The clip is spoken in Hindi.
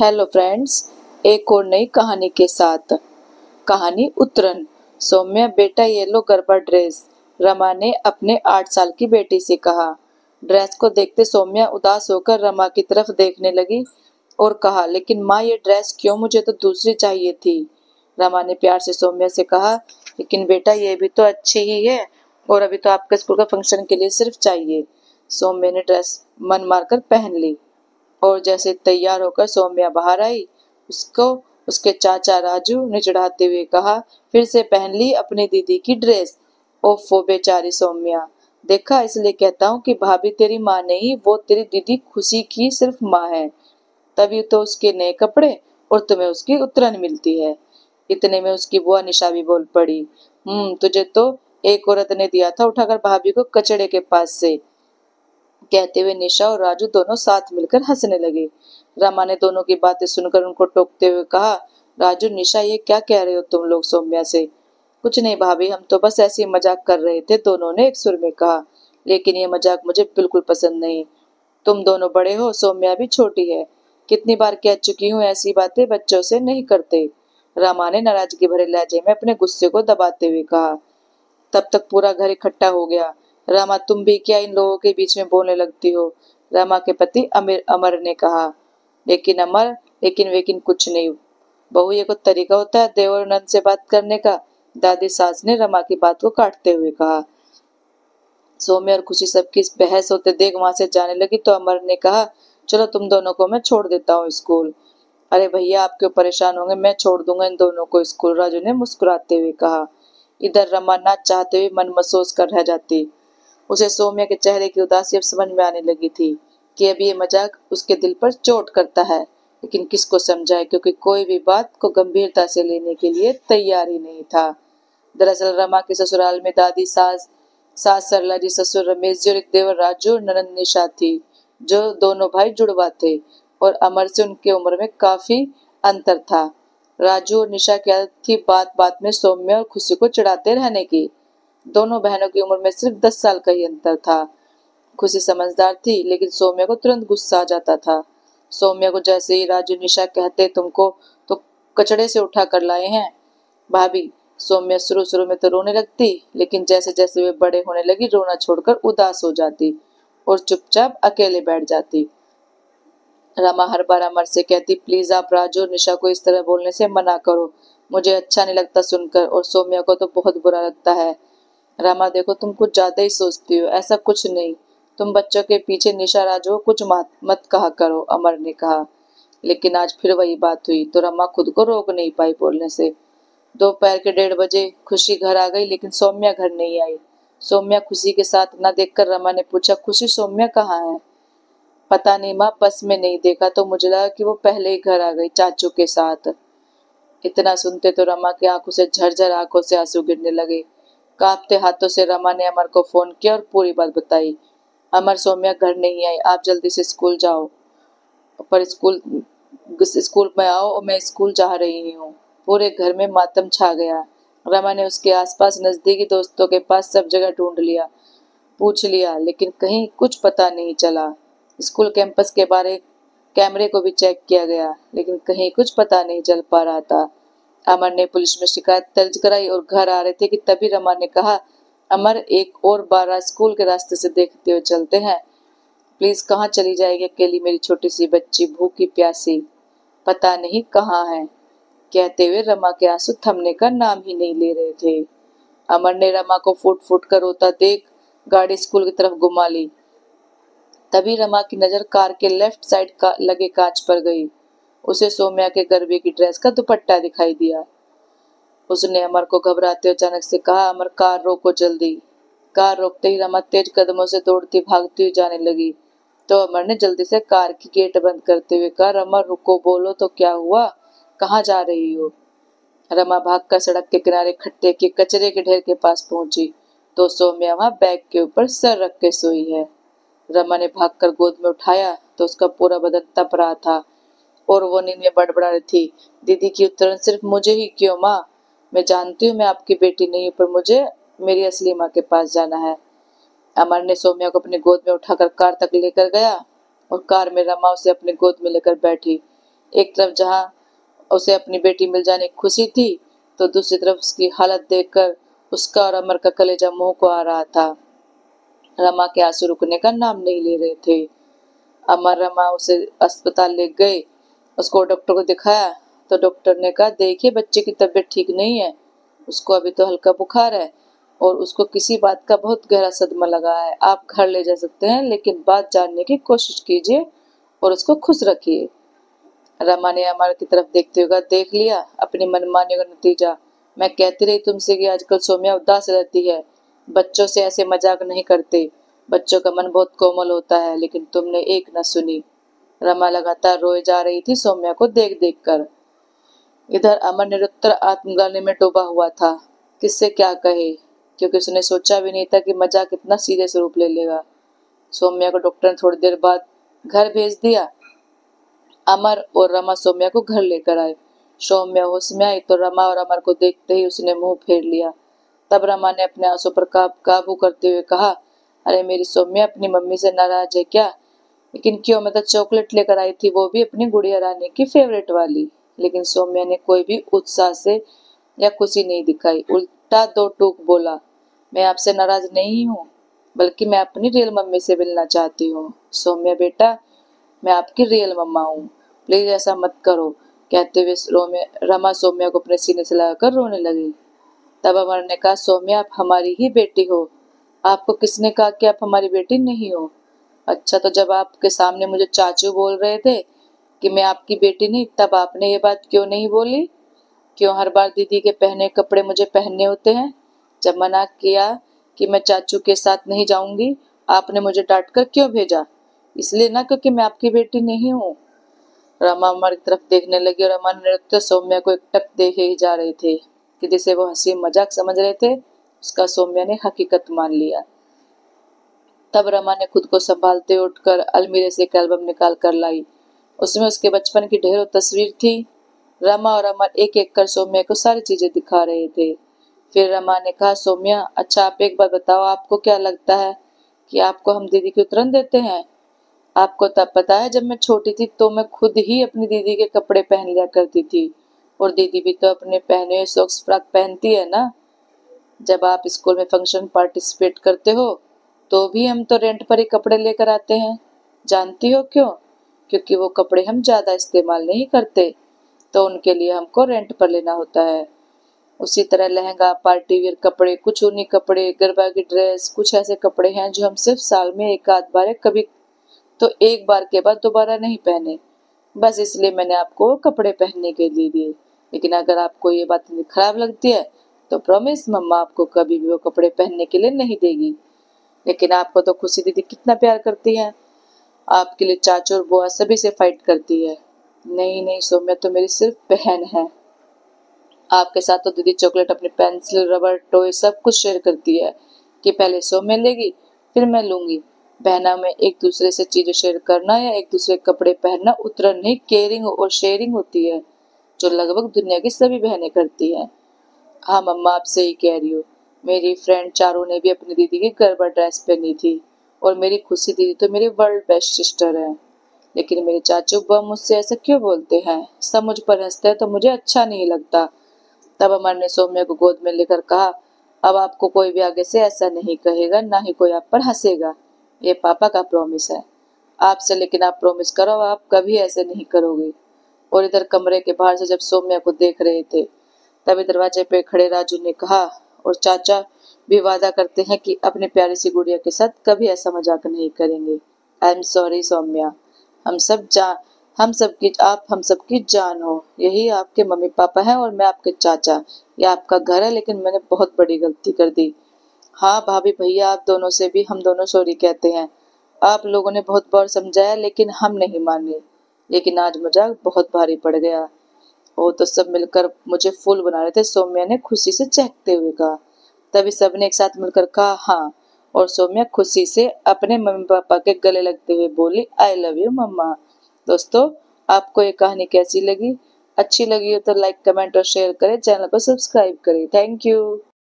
हेलो फ्रेंड्स, एक और नई कहानी के साथ। कहानी उत्तरन। सौम्या बेटा ये लो गरबा ड्रेस, रमा ने अपने 8 साल की बेटी से कहा। ड्रेस को देखते सौम्या उदास होकर रमा की तरफ देखने लगी और कहा, लेकिन माँ ये ड्रेस क्यों, मुझे तो दूसरी चाहिए थी। रमा ने प्यार से सौम्या से कहा, लेकिन बेटा ये भी तो अच्छी ही है और अभी तो आपके स्कूल का फंक्शन के लिए सिर्फ चाहिए। सौम्या ने ड्रेस मन मारकर पहन ली और जैसे तैयार होकर सौम्या बाहर आई, उसको उसके चाचा राजू ने चिढ़ाते हुए कहा, फिर से पहन ली अपनी दीदी की ड्रेस। ओफो बेचारी सौम्या, देखा इसलिए कहता हूँ कि भाभी तेरी माँ नहीं, वो तेरी दीदी खुशी की सिर्फ माँ है। तभी तो उसके नए कपड़े और तुम्हें उसकी उत्तरायण मिलती है। इतने में उसकी बुआ निशा भी बोल पड़ी, तुझे तो एक औरत ने दिया था उठाकर भाभी को कचड़े के पास से। कहते हुए निशा और राजू दोनों साथ मिलकर हंसने लगे। रमा ने दोनों की बातें सुनकर उनको टोकते हुए कहा, राजू निशा ये क्या कह रहे हो तुम लोग सौम्या से। कुछ नहीं भाभी, हम तो बस ऐसे ही मजाक कर रहे थे, दोनों ने एक सुर में कहा। लेकिन ये मजाक मुझे बिल्कुल पसंद नहीं। तुम दोनों बड़े हो, सौम्या भी छोटी है। कितनी बार कह चुकी हूँ ऐसी बातें बच्चों से नहीं करते। रमा ने नाराजगी भरे लहजे में अपने गुस्से को दबाते हुए कहा। तब तक पूरा घर इकट्ठा हो गया। रमा तुम भी क्या इन लोगों के बीच में बोलने लगती हो, रमा के पति अमर ने कहा। लेकिन अमर, लेकिन वेकिन कुछ नहीं। बहू ये कोई तरीका होता है देवर नंद से बात करने का, दादी सास ने रमा की बात को काटते हुए कहा। सौम्या और खुशी सबकी बहस होते देख वहां से जाने लगी तो अमर ने कहा, चलो तुम दोनों को मैं छोड़ देता हूँ स्कूल। अरे भैया आप क्यों परेशान होंगे, मैं छोड़ दूंगा इन दोनों को स्कूल, राजू ने मुस्कुराते हुए कहा। इधर रमा ना चाहते हुए मन महसूस कर रह जाती। उसे सौम्या के चेहरे की उदासी अब समझ में आने लगी थी कि अब ये मजाक उसके दिल पर चोट करता है, लेकिन किसको समझाए क्योंकि कोई भी बात को गंभीरता से लेने के लिए तैयार ही नहीं था। दरअसल रमा के ससुराल में दादी सास सास सरला जी, ससुर रमेश जी और एक देवर राजू और ननंद निशा थी, जो दोनों भाई जुड़वा थे और अमर से उनके उम्र में काफी अंतर था। राजू और निशा की आदत थी बात बात में सौम्या और खुशी को चिढ़ाते रहने की। दोनों बहनों की उम्र में सिर्फ 10 साल का ही अंतर था। खुशी समझदार थी, लेकिन सौम्या को तुरंत गुस्सा आ जाता था। सौम्या को जैसे ही राजू निशा कहते, तुमको तो कचड़े से उठा कर लाए हैं भाभी। सौम्या शुरू शुरू में तो रोने लगती, लेकिन जैसे जैसे वे बड़े होने लगी रोना छोड़कर उदास हो जाती और चुपचाप अकेले बैठ जाती। रमा हर बार अमर से कहती, प्लीज आप राजू और निशा को इस तरह बोलने से मना करो, मुझे अच्छा नहीं लगता सुनकर, और सौम्या को तो बहुत बुरा लगता है। रमा देखो तुम कुछ ज्यादा ही सोचती हो, ऐसा कुछ नहीं। तुम बच्चों के पीछे निशा राजू को कुछ मत कहा करो, अमर ने कहा। लेकिन आज फिर वही बात हुई तो रमा खुद को रोक नहीं पाई बोलने से। दोपहर के 1:30 बजे खुशी घर आ गई, लेकिन सौम्या घर नहीं आई। सौम्या खुशी के साथ न देखकर रमा ने पूछा, खुशी सौम्या कहाँ है। पता नहीं माँ, बस में नहीं देखा तो मुझे लगा कि वो पहले ही घर आ गई चाचू के साथ। इतना सुनते तो रमा की आंखों से झरझर आंखों से आंसू गिरने लगे। कांपते हाथों से रमा ने अमर को फोन किया और पूरी बात बताई। अमर सौम्या घर नहीं आई, आप जल्दी से स्कूल जाओ, पर स्कूल में आओ और मैं स्कूल जा रही हूँ। पूरे घर में मातम छा गया। रमा ने उसके आसपास नजदीकी दोस्तों के पास सब जगह ढूंढ लिया, पूछ लिया, लेकिन कहीं कुछ पता नहीं चला। स्कूल कैंपस के बारे कैमरे को भी चेक किया गया, लेकिन कहीं कुछ पता नहीं चल पा रहा था। अमर ने पुलिस में शिकायत दर्ज कराई और घर आ रहे थे कि तभी रमा ने कहा, अमर एक और बार स्कूल के रास्ते से देखते हुए चलते हैं। प्लीज कहाँ चली जाएगी अकेली मेरी छोटी सी बच्ची, भूखी प्यासी, पता नहीं कहाँ है। कहते हुए रमा के आंसू थमने का नाम ही नहीं ले रहे थे। अमर ने रमा को फुट फुट कर रोता देख गाड़ी स्कूल की तरफ घुमा ली। तभी रमा की नजर कार के लेफ्ट साइड का लगे कांच पर गई। उसे सौम्या के गरबे की ड्रेस का दुपट्टा दिखाई दिया। उसने अमर को घबराते अचानक से कहा, अमर कार रोको जल्दी। कार रोकते ही रमा तेज कदमों से दौड़ती भागती हुई जाने लगी तो अमर ने जल्दी से कार की गेट बंद करते हुए कहा, रमा रुको, बोलो तो क्या हुआ, कहाँ जा रही हो। रमा भागकर सड़क के किनारे खट्टे के कचरे के ढेर के पास पहुंची तो सौम्या वहां बैग के ऊपर सर रख के सोई है। रमा ने भागकर गोद में उठाया तो उसका पूरा बदन तप रहा था और वो नींद में बड़बड़ा रही थी, दीदी की उत्तरन सिर्फ मुझे ही क्यों माँ, मैं जानती हूँ मैं आपकी बेटी नहीं हूँ, पर मुझे मेरी असली माँ के पास जाना है। अमर ने सौम्या को अपनी गोद में उठाकर कार तक लेकर गया और कार में रमा उसे अपनी गोद में लेकर बैठी। एक तरफ जहाँ उसे अपनी बेटी मिल जाने की खुशी थी, तो दूसरी तरफ उसकी हालत देखकर उसका और अमर का कलेजा मुंह को आ रहा था। रमा के आंसू रुकने का नाम नहीं ले रहे थे। अमर रमा उसे अस्पताल ले गए, उसको डॉक्टर को दिखाया तो डॉक्टर ने कहा, देखिए बच्चे की तबीयत ठीक नहीं है, उसको अभी तो हल्का बुखार है और उसको किसी बात का बहुत गहरा सदमा लगा है। आप घर ले जा सकते हैं, लेकिन बात जानने की कोशिश कीजिए और उसको खुश रखिए। रमा ने अमर की तरफ देखते हुए कहा, देख लिया अपनी मनमानी का नतीजा। मैं कहती रही तुमसे कि आजकल सौम्या उदास रहती है, बच्चों से ऐसे मजाक नहीं करते, बच्चों का मन बहुत कोमल होता है, लेकिन तुमने एक न सुनी। रमा लगातार रोए जा रही थी सौम्या को देख देख कर। इधर अमर निरुत्तर आत्मग्लानि में डूबा हुआ था। किससे क्या कहे, क्योंकि उसने सोचा भी नहीं था कि मजाक इतना सीरियस रूप ले लेगा। सौम्या को डॉक्टर ने थोड़ी देर बाद घर भेज दिया। अमर और रमा सौम्या को घर लेकर आए। सौम्या होश में आई तो रमा और अमर को देखते ही उसने मुंह फेर लिया। तब रमा ने अपने आंसू पर काबू करते हुए कहा, अरे मेरी सौम्या अपनी मम्मी से नाराज है क्या? लेकिन क्यों, मैं तो चॉकलेट लेकर आई थी, वो भी अपनी गुड़िया रानी की फेवरेट वाली। लेकिन सौम्या ने कोई भी उत्साह से या खुशी नहीं दिखाई, उल्टा दो टूक बोला, मैं आपसे नाराज नहीं हूँ, बल्कि मैं अपनी रियल मम्मी से मिलना चाहती हूँ। सौम्या बेटा, मैं आपकी रियल मम्मा हूँ, प्लीज ऐसा मत करो। कहते हुए रमा सौम्या को अपने सीने से लगाकर रोने लगी। तब अमर ने कहा, सौम्या आप हमारी ही बेटी हो, आपको किसने कहा कि आप हमारी बेटी नहीं हो? अच्छा, तो जब आपके सामने मुझे चाचू बोल रहे थे कि मैं आपकी बेटी नहीं, तब आपने ये बात क्यों नहीं बोली? क्यों हर बार दीदी के पहने कपड़े मुझे पहनने होते हैं? जब मना किया कि मैं चाचू के साथ नहीं जाऊंगी, आपने मुझे डांट कर क्यों भेजा? इसलिए ना क्योंकि मैं आपकी बेटी नहीं हूँ। रमा अमर की तरफ देखने लगी और अमर नृत्य सौम्या को एकटक देखे ही जा रहे थे कि जिसे वो हंसी मजाक समझ रहे थे, उसका सौम्या ने हकीकत मान लिया। तब रमा ने खुद को संभालते उठकर अलमीरे से एक एल्बम निकाल कर लाई। उसमें उसके बचपन की ढेरों तस्वीर थी। रमा और अमर एक एक कर सौम्या को सारी चीजें दिखा रहे थे। फिर रमा ने कहा, सौम्या अच्छा आप एक बार बताओ, आपको क्या लगता है कि आपको हम दीदी की उत्तरन देते हैं? आपको तब पता है जब मैं छोटी थी तो मैं खुद ही अपनी दीदी के कपड़े पहन लिया करती थी, और दीदी भी तो अपने पहने हुए सॉक्स फ्रॉक पहनती है ना। जब आप स्कूल में फंक्शन पार्टिसिपेट करते हो तो भी हम तो रेंट पर ही कपड़े लेकर आते हैं। जानती हो क्यों? क्योंकि वो कपड़े हम ज्यादा इस्तेमाल नहीं करते, तो उनके लिए हमको रेंट पर लेना होता है। उसी तरह लहंगा, पार्टी वियर कपड़े, कुछ ऊनी कपड़े, गरबा की ड्रेस, कुछ ऐसे कपड़े हैं जो हम सिर्फ साल में एक आध बार, कभी तो एक बार के बाद दोबारा नहीं पहने। बस इसलिए मैंने आपको कपड़े पहनने के लिए दिए। लेकिन अगर आपको ये बात खराब लगती है तो प्रॉमिस, मम्मा आपको कभी भी वो कपड़े पहनने के लिए नहीं देगी। लेकिन आपको तो खुशी दीदी कितना प्यार करती है, आपके लिए चाचू और बुआ सभी से फाइट करती है। नहीं नहीं सौम्या तो मेरी सिर्फ बहन है। आपके साथ तो दीदी चॉकलेट, अपनी पेंसिल, रबर, टॉय सब कुछ शेयर करती है कि पहले सौम्या लेगी फिर मैं लूंगी। बहना में एक दूसरे से चीजें शेयर करना या एक दूसरे के कपड़े पहनना उतरन नहीं, केयरिंग और शेयरिंग होती है, जो लगभग दुनिया की सभी बहनें करती हैं। हाँ मम्मा, आप सही कह रही हो। मेरी फ्रेंड चारू ने भी अपनी दीदी की गरबा ड्रेस पहनी थी, और मेरी खुशी दीदी तो मेरी वर्ल्ड बेस्ट सिस्टर है। लेकिन मेरे चाचू बुआ मुझसे ऐसा क्यों बोलते हैं? सब मुझ पर हंसते हैं तो मुझे अच्छा नहीं लगता। तब अमर ने सौम्या को गोद में लेकर कहा, अब आपको कोई भी आगे से ऐसा नहीं कहेगा, ना ही कोई आप पर हंसेगा। ये पापा का प्रॉमिस है आपसे, लेकिन आप प्रॉमिस करो आप कभी ऐसे नहीं करोगे। और इधर कमरे के बाहर से जब सौम्या को देख रहे थे, तभी दरवाजे पे खड़े राजू ने कहा, और चाचा भी वादा करते हैं कि अपनी प्यारी सी गुड़िया के साथ कभी ऐसा मजाक नहीं करेंगे। आई एम सॉरी सौम्या, हम सब जा आप हम सबकी जान हो। यही आपके मम्मी पापा हैं और मैं आपके चाचा। ये आपका घर है, लेकिन मैंने बहुत बड़ी गलती कर दी। हाँ भाभी भैया, आप दोनों से भी हम दोनों सॉरी कहते हैं। आप लोगों ने बहुत बार समझाया लेकिन हम नहीं माने, लेकिन आज मजाक बहुत भारी पड़ गया। वो तो सब मिलकर मुझे फूल बना रहे थे, सौम्या ने खुशी से चहकते हुए कहा। तभी सबने एक साथ मिलकर कहा हाँ, और सौम्या खुशी से अपने मम्मी पापा के गले लगते हुए बोली, आई लव यू मम्मा। दोस्तों, आपको ये कहानी कैसी लगी? अच्छी लगी हो तो लाइक, कमेंट और शेयर करें, चैनल को सब्सक्राइब करें। Thank you.